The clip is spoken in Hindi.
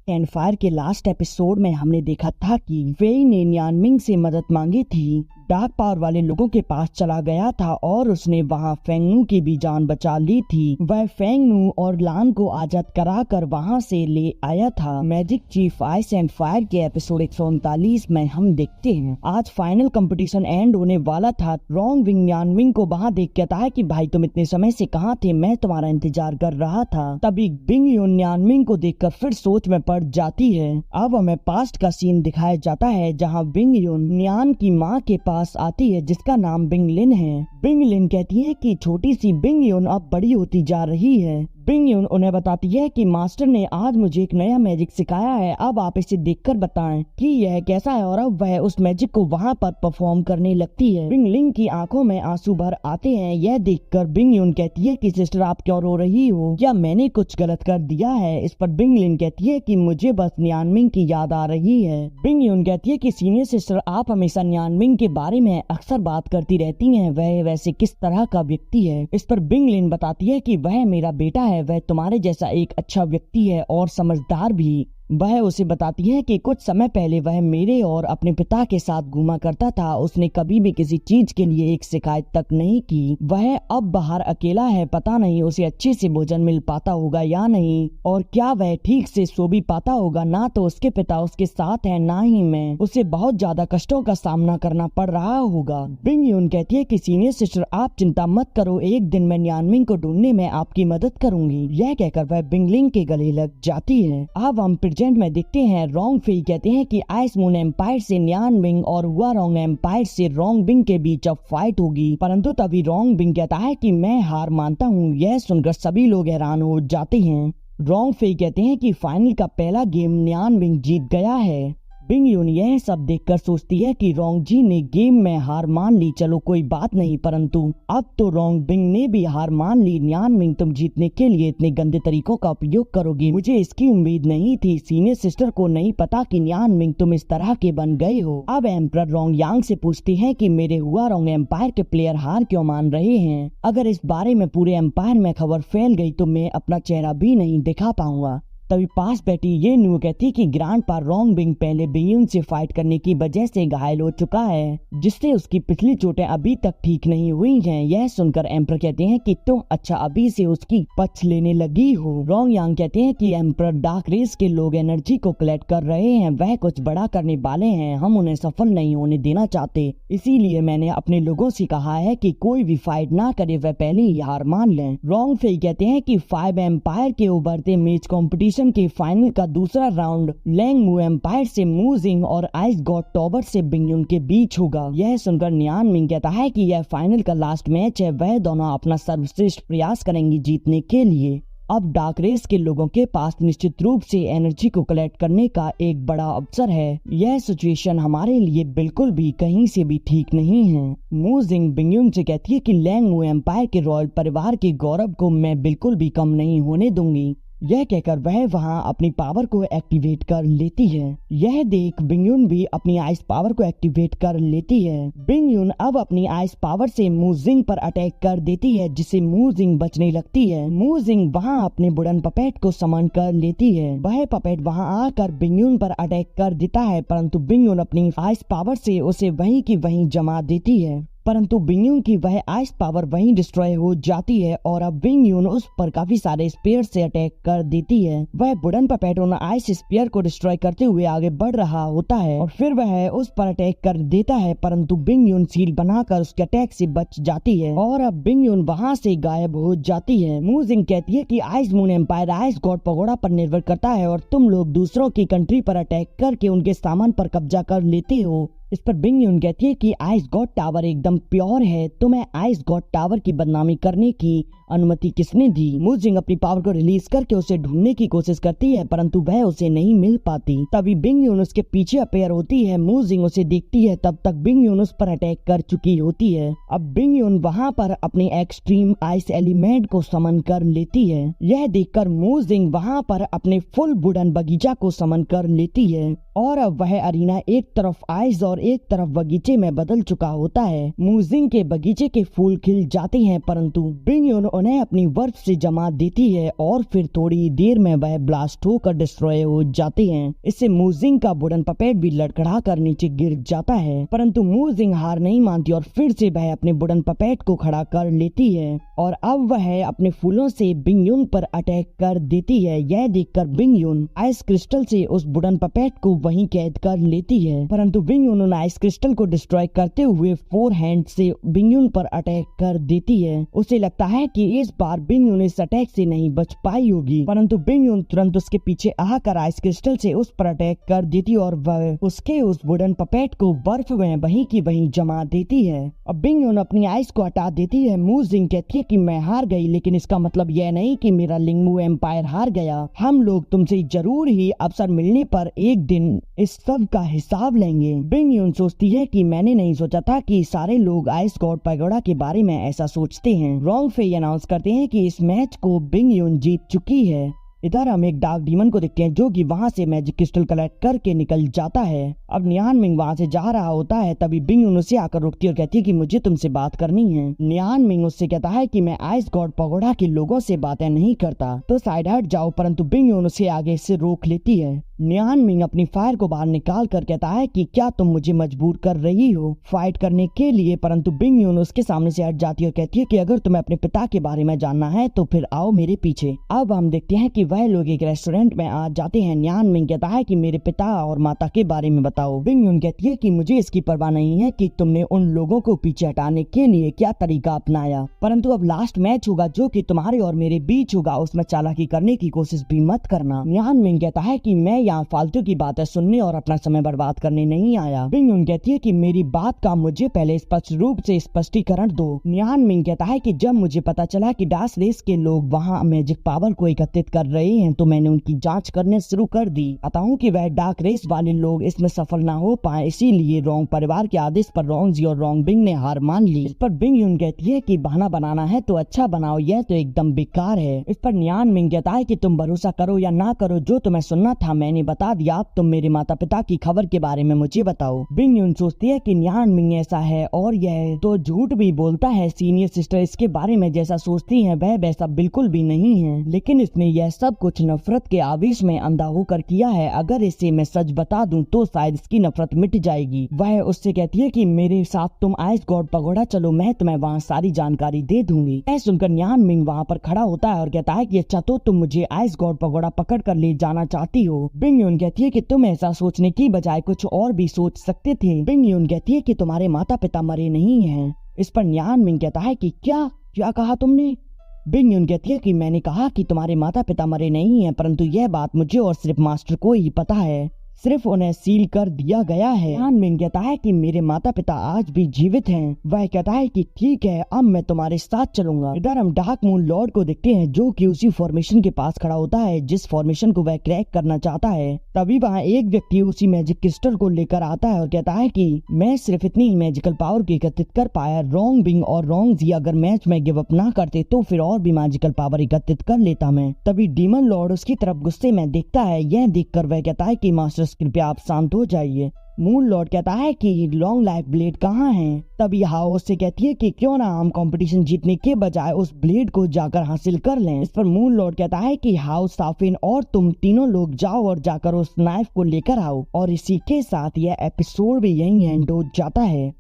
कैंपफायर के लास्ट एपिसोड में हमने देखा था कि वेई ने न्यानमिंग से मदद मांगी थी। डार्क पावर वाले लोगों के पास चला गया था और उसने वहां फेंगनू की भी जान बचा ली थी। वह फेंगनू और लान को आजाद कराकर वहां से ले आया था। Magic chief ice and fire के एपिसोड 139 में हम देखते हैं आज फाइनल कंपटीशन एंड होने वाला था। रोंग विंग न्यानमिंग को वहां देख कहता है कि भाई तुम इतने समय से कहाँ थे, मैं तुम्हारा इंतजार कर रहा था। तभी बिंग यून न्यानमिंग को देखकर फिर सोच में पड़ जाती है। अब हमें पास्ट का सीन दिखाया जाता है जहाँ बिंग यून न्यान की माँ के पास आती है जिसका नाम बिंग लिन है। बिंग लिन कहती है कि छोटी सी बिंग यून अब बड़ी होती जा रही है। बिंग यून उन्हें बताती है कि मास्टर ने आज मुझे एक नया मैजिक सिखाया है, अब आप इसे देखकर बताएं कि यह कैसा है। और अब वह उस मैजिक को वहां पर परफॉर्म करने लगती है। बिंग लिन की आंखों में आंसू भर आते हैं। यह देखकर बिंग यून कहती है कि सिस्टर आप क्यों रो रही हो, क्या मैंने कुछ गलत कर दिया है। इस पर बिंग लिन कहती है कि मुझे बस न्यानमिंग की याद आ रही है। बिंग यून कहती है कि सीनियर सिस्टर आप हमेशा न्यानमिंग के बारे में अक्सर बात करती रहती हैं, वह वैसे किस तरह का व्यक्ति है। इस पर बिंग लिन बताती है कि वह मेरा बेटा है, वह तुम्हारे जैसा एक अच्छा व्यक्ति है और समझदार भी। वह उसे बताती है कि कुछ समय पहले वह मेरे और अपने पिता के साथ घूमा करता था, उसने कभी भी किसी चीज के लिए एक शिकायत तक नहीं की। वह अब बाहर अकेला है, पता नहीं उसे अच्छे से भोजन मिल पाता होगा या नहीं, और क्या वह ठीक से सो भी पाता होगा। ना तो उसके पिता उसके साथ है, ना ही मैं। उसे बहुत ज्यादा कष्टों का सामना करना पड़ रहा होगा। बिंग यून कहती है कि सीनियर सिस्टर आप चिंता मत करो, एक दिन मैं न्यानमिंग को ढूंढने में आपकी मदद करूंगी। यह कहकर वह बिंगलिंग के गले लग जाती है। अब हम में देखते हैं रोंग फेई कहते हैं कि आइस मून एम्पायर से न्यानमिंग और हुआरोंग एम्पायर से रोंग बिंग के बीच अब फाइट होगी। परंतु तभी रोंग बिंग कहता है कि मैं हार मानता हूँ। यह सुनकर सभी लोग हैरान हो जाते हैं। रोंग फेई कहते हैं कि फाइनल का पहला गेम न्यानमिंग जीत गया है। बिंग यून यह सब देखकर सोचती है कि रोंग जी ने गेम में हार मान ली, चलो कोई बात नहीं। परंतु अब तो रोंग बिंग ने भी हार मान ली। न्यानमिंग तुम जीतने के लिए इतने गंदे तरीकों का उपयोग करोगी, मुझे इसकी उम्मीद नहीं थी। सीनियर सिस्टर को नहीं पता कि न्यानमिंग तुम इस तरह के बन गए हो। अब एम्परर रोंग यांग से पूछती है कि मेरे हुआरोंग एम्पायर के प्लेयर हार क्यों मान रहे हैं। अगर इस बारे में पूरे एम्पायर में खबर फैल गई तो मैं अपना चेहरा भी नहीं दिखा पाऊंगा। तभी पास बैठी ये न्यू कहती कि ग्रांड पा रोंग बिंग पहले बिंग से फाइट करने की वजह से घायल हो चुका है, जिससे उसकी पिछली चोटें अभी तक ठीक नहीं हुई हैं। यह सुनकर एम्पर कहते हैं कि तुम अच्छा अभी से उसकी पक्ष लेने लगी हो। रोंग यांग कहते हैं कि एम्पर डार्क रेस के लोग एनर्जी को कलेक्ट कर रहे हैं, वह कुछ बड़ा करने वाले हैं, हम उन्हें सफल नहीं होने देना चाहते, इसीलिए मैंने अपने लोगों से कहा है कि कोई भी फाइट ना करे, वह पहले ही हार मान लें। रोंग फेई कहते हैं कि 5 एम्पायर के उभरते मैच कॉम्पिटिशन के फाइनल का दूसरा राउंड लैंग मू एम्पायर से मू जिंग और आइस गॉड टॉबर से बिंग यून के बीच होगा। यह सुनकर न्यानमिंग कहता है कि यह फाइनल का लास्ट मैच है, वह दोनों अपना सर्वश्रेष्ठ प्रयास करेंगे जीतने के लिए। अब डार्क रेस के लोगों के पास निश्चित रूप से एनर्जी को कलेक्ट करने का एक बड़ा अवसर है। यह सिचुएशन हमारे लिए बिल्कुल भी कहीं से भी ठीक नहीं है। मू जिंग बिंग यून से कहती है कि लैंग मू एम्पायर के रॉयल परिवार के गौरव को मैं बिल्कुल भी कम नहीं होने दूंगी। यह कहकर वह वहां अपनी पावर को एक्टिवेट कर लेती है। यह देख बिंग यून भी अपनी आइस पावर को एक्टिवेट कर लेती है। बिंग यून अब अपनी आइस पावर से मू जिंग पर अटैक कर देती है, जिससे मू जिंग बचने लगती है। मू जिंग वहां अपने वुडन पपेट को समन कर लेती है। वह पपेट वहां आकर बिंग यून पर अटैक कर देता है, परंतु बिंग यून अपनी आइस पावर से उसे वहीं की वहीं जमा देती है। परंतु बिंग यून की वह आइस पावर वहीं डिस्ट्रॉय हो जाती है और अब बिंग यून उस पर काफी सारे स्पेयर से अटैक कर देती है। वह वुडन पपेट उन आइस स्पेयर को डिस्ट्रॉय करते हुए आगे बढ़ रहा होता है और फिर वह उस पर अटैक कर देता है, परंतु बिंग यून सील बनाकर उसके अटैक से बच जाती है और अब बिंग यून वहां से गायब हो जाती है। मू जिंग कहती है कि ice moon empire ice god pagoda पर निर्भर करता है और तुम लोग दूसरों की कंट्री पर अटैक करके उनके सामान पर कब्जा कर लेते हो। इस पर बिंग यून कहती है कि आइस गॉड टावर एकदम प्योर है, तुम्हें आइस गॉड टावर की बदनामी करने की अनुमति किसने दी। मू जिंग अपनी पावर को रिलीज करके उसे ढूंढने की कोशिश करती है, परंतु वह उसे नहीं मिल पाती। तभी बिंग यून उसके पीछे अपेयर होती है। मू जिंग उसे देखती है, तब तक बिंग यून उस पर अटैक कर चुकी होती है। अब बिंग यून वहां पर अपने एक्सट्रीम आइस एलिमेंट को समन कर लेती है। यह देखकर मू जिंग वहां पर अपने फुल वुडन बगीचा को समन कर लेती है और अब वह अरीना एक तरफ आइस और एक तरफ बगीचे में बदल चुका होता है। मूजिंग के बगीचे के फूल खिल जाते हैं, परंतु बिंगयुन उन्हें अपनी बर्फ से जमा देती है और फिर थोड़ी देर में वह ब्लास्ट होकर डिस्ट्रॉय हो जाते हैं। इससे मूजिंग का वुडन पपेट भी लड़खड़ा कर नीचे गिर जाता है, परंतु मूजिंग हार नहीं मानती और फिर से वह अपने वुडन पपेट को खड़ा कर लेती है और अब वह अपने फूलों से बिंगयुन पर अटैक कर देती है। यह देखकर बिंगयुन आइस क्रिस्टल से उस वुडन पपेट को वहीं कैद कर लेती है, परंतु बिंगयुन उन आइस क्रिस्टल को डिस्ट्रॉय करते हुए फोर हैंड से बिंगयुन पर अटैक कर देती है। उसे लगता है कि इस बार बिंगयुन इस अटैक से नहीं बच पाई होगी, परंतु बिंगयुन तुरंत उसके पीछे आकर आइस क्रिस्टल से उस पर अटैक कर देती और वह उसके उस वुडन पपेट को बर्फ में वहीं की वहीं जमा देती है। अब बिंगयुन अपनी आइस को हटा देती है। मूजिंग कहती है कि मैं हार गई, लेकिन इसका मतलब यह नहीं कि मेरा लिंगमू एम्पायर हार गया। हम लोग तुमसे जरूर ही अवसर मिलने पर एक दिन इस सब का हिसाब लेंगे। बिंगयुन सोचती है कि मैंने नहीं सोचा था कि सारे लोग आइस गॉड पैगोडा के बारे में ऐसा सोचते हैं। रॉन्ग फे अनाउंस करते हैं कि इस मैच को बिंगयुन जीत चुकी है। इधर हम एक डार्क डीमन को देखते हैं जो कि वहां से मैजिक क्रिस्टल कलेक्ट करके निकल जाता है। अब नियान मिंग वहां से जा रहा होता है, तभी बिंगयुन उसे आकर रोकती और कहती है कि मुझे तुमसे बात करनी है। नियान मिंग उससे कहता है कि मैं आइस गॉड पैगोडा के लोगों से बातें नहीं करता, तो साइड हट जाओ, परंतु बिंगयुन उसे आगे से रोक लेती है। नियान मिंग अपनी फायर को बाहर निकाल कर कहता है कि क्या तुम मुझे मजबूर कर रही हो फाइट करने के लिए, परंतु बिंगयुन उसके सामने से हट जाती है और कहती है कि अगर तुम्हें अपने पिता के बारे में जानना है तो फिर आओ मेरे पीछे। अब हम देखते हैं कि वह लोग एक रेस्टोरेंट में आ जाते हैं। नियान मिंग कहता है कि मेरे पिता और माता के बारे में बताओ। बिंगयुन कहती है कि मुझे इसकी परवाह नहीं है कि तुमने उन लोगों को पीछे हटाने के लिए क्या तरीका अपनाया, परंतु अब लास्ट मैच होगा जो कि तुम्हारे और मेरे बीच होगा, उसमें चालाकी करने की कोशिश भी मत करना। नियान मिंग कहता है कि मैं यहाँ फालतू की बातें सुनने और अपना समय बर्बाद करने नहीं आया। बिंगयुन कहती है कि मेरी बात का मुझे पहले स्पष्ट रूप से स्पष्टीकरण दो। नियान मिंग कहता है कि जब मुझे पता चला कि डार्क रेस के लोग वहाँ मैजिक पावर को एकत्रित कर रहे हैं तो मैंने उनकी जांच करने शुरू कर दी। बताऊं कि वह डार्क रेस वाले लोग इसमें सफल न हो पाए, इसीलिए रोंग परिवार के आदेश पर रोंगजी और रोंग बिंग ने हार मान ली। इस पर बिंगयुन कहती है कि बहाना बनाना है तो अच्छा बनाओ, यह तो एकदम बेकार है। इस पर नियान मिंग कहता है कि तुम भरोसा करो या ना करो, जो तुम्हें सुनना था मैंने बता दिया, अब तुम मेरे माता पिता की खबर के बारे में मुझे बताओ। बिंगयुन सोचती है कि नियान मिंग ऐसा है और यह तो झूठ भी बोलता है। सीनियर सिस्टर इसके बारे में जैसा सोचती है वह वैसा बिल्कुल भी नहीं है, लेकिन इसने यह सब कुछ नफरत के आवेश में अंधा होकर किया है। अगर इसे मैं सच बता दूं तो शायद इसकी नफरत मिट जाएगी। वह उससे कहती है कि मेरे साथ तुम आइस गॉड पैगोडा चलो, मैं तुम्हें वहाँ सारी जानकारी दे दूंगी। यह सुनकर नियान मिंग वहाँ पर खड़ा होता है और कहता है कि अच्छा तो तुम मुझे आइस गॉड पैगोडा पकड़ कर ले जाना चाहती हो। बिंगयुन कहती है कि तुम ऐसा सोचने की बजाय कुछ और भी सोच सकते थे। बिंगयुन कहती है कि तुम्हारे माता पिता मरे नहीं हैं। इस पर नियान मिंग कहता है कि क्या क्या कहा तुमने? बिंगयुन कहती है कि मैंने कहा कि तुम्हारे माता पिता मरे नहीं हैं, परंतु यह बात मुझे और सिर्फ मास्टर को ही पता है, सिर्फ उन्हें सील कर दिया गया है। नियान मिंग कहता है कि मेरे माता पिता आज भी जीवित हैं। वह कहता है कि ठीक है, अब मैं तुम्हारे साथ चलूंगा। इधर हम डार्क मून लॉर्ड को देखते हैं जो कि उसी फॉर्मेशन के पास खड़ा होता है जिस फॉर्मेशन को वह क्रैक करना चाहता है। तभी वहाँ एक व्यक्ति उसी मैजिक क्रिस्टल को लेकर आता है और कहता है कि मैं सिर्फ इतनी ही मैजिकल पावर को एकत्रित कर पाया। रोंग बिंग और रोंगजी अगर मैच में गिव अप ना करते तो फिर और भी मैजिकल पावर एकत्रित कर लेता मैं। तभी डीमन लॉर्ड उसकी तरफ गुस्से में देखता है। यह देखकर वह कहता है कि मास्टर कृपया आप शांत हो जाइए। मून लॉर्ड कहता है कि लॉन्ग लाइफ ब्लेड कहाँ है? तभी हाओ उससे कहती है कि क्यों ना हम कंपटीशन जीतने के बजाय उस ब्लेड को जाकर हासिल कर लें। इस पर मून लॉर्ड कहता है कि हाओ, साफिन और तुम तीनों लोग जाओ और जाकर उस नाइफ को लेकर आओ। और इसी के साथ यह एपिसोड भी यहीं एंड हो जाता है।